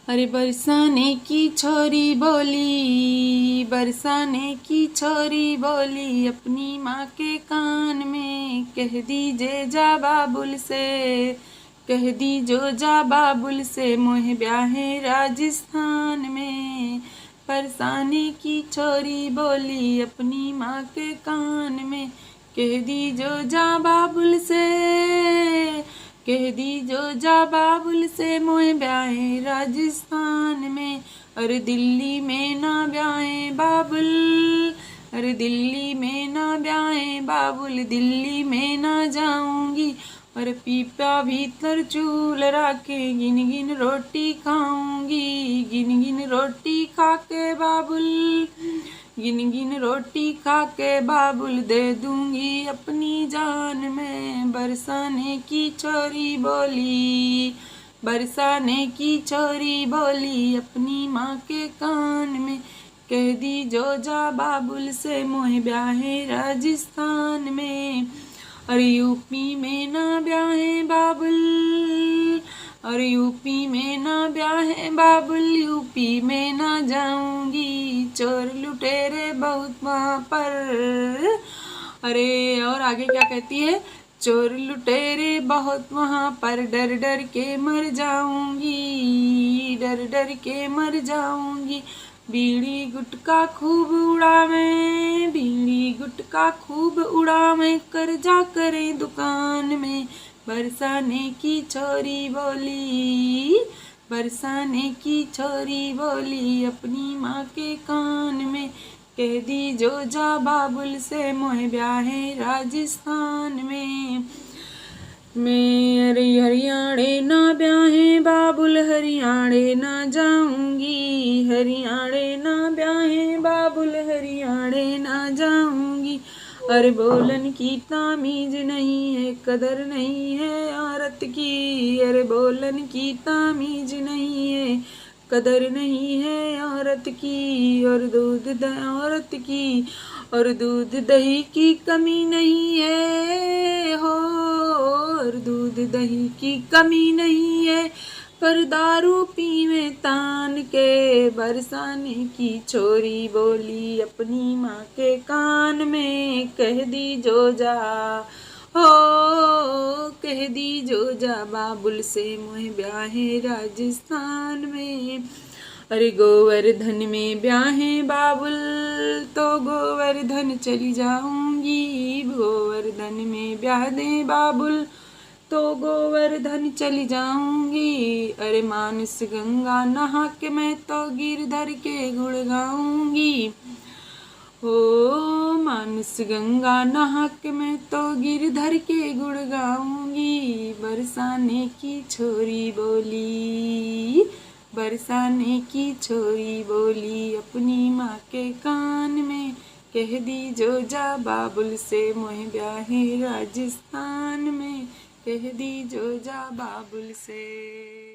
अरे बरसाने की छोरी बोली, बरसाने की छोरी बोली, अपनी माँ के कान में कह दीजे जा बाबुल से, कह दीजो जा बाबुल से, मोह ब्याहे राजस्थान में। बरसाने की छोरी बोली अपनी माँ के कान में, कह दीजो जा बाबुल से, कह दीजो जा बाबुल से, मोह ब्याहे राजस्थान में। अरे दिल्ली में ना ब्याहे बाबुल, अरे दिल्ली में ना ब्याहे बाबुल, दिल्ली में ना जाऊंगी। और पीपा भीतर चूल राखे, गिन गिन रोटी खाऊंगी, गिन गिन रोटी खा के बाबुल, गिन गिन रोटी खा के बाबुल, दे दूंगी अपनी जान में। बरसाने की छोरी बोली, बरसाने की छोरी बोली, अपनी माँ के कान में कह दी जो जा बाबुल से, मोह ब्याहे राजस्थान में। अरे यूपी में ना ब्याहे बाबुल, अरे यूपी में ना ब्याहे बाबुल, यूपी में ना जाऊंगी, चोर लुटेरे बहुत वहाँ पर। अरे और आगे क्या कहती है, चोर लुटेरे बहुत वहाँ पर, डर डर के मर जाऊंगी, डर डर के मर जाऊंगी। बीड़ी गुटका खूब उड़ावे, बीड़ी गुटका खूब उड़ावे, कर्जा करे दुकान में। बरसाने की छोरी बोली, बरसाने की छोरी बोली, अपनी माँ के कान में कह दी जो जा बाबुल से, मोह ब्याहे राजस्थान में। मैं अरे हरियाणे ना ब्याहे बाबुल, हरियाणे ना जाऊंगी, हरियाणे ना ब्याहे बाबुल, हरियाणे ना जाऊंगी। अरे बोलन की तामीज नहीं है, कदर नहीं है औरत की, अरे बोलन की तामीज नहीं है, कदर नहीं है औरत की। और दूध औरत की, और दूध दही की कमी नहीं है हो, और दूध दही की कमी नहीं है, पर दारू पीवे तान के। बरसाने की छोरी बोली अपनी माँ के कान में, कह दी जो जा हो, कह दी जो जा बाबुल से, मोह ब्याहे राजस्थान में। अरे गोवर्धन में ब्याहे बाबुल, तो गोवर्धन चली जाऊंगी, गोवर्धन में ब्याह दे बाबुल, तो गोवर्धन चली जाऊंगी। अरे मानस गंगा नहा के मैं तो गिरधर के गुण गाऊंगी, ओ मानस गंगा नहा के मैं तो गिरधर के गुण गाऊंगी। बरसाने की छोरी बोली, बरसाने की छोरी बोली, अपनी माँ के कान में कह दी जो जा बाबुल से, मोह ब्याहे राजस्थान में कह दी जो जा बाबुल से।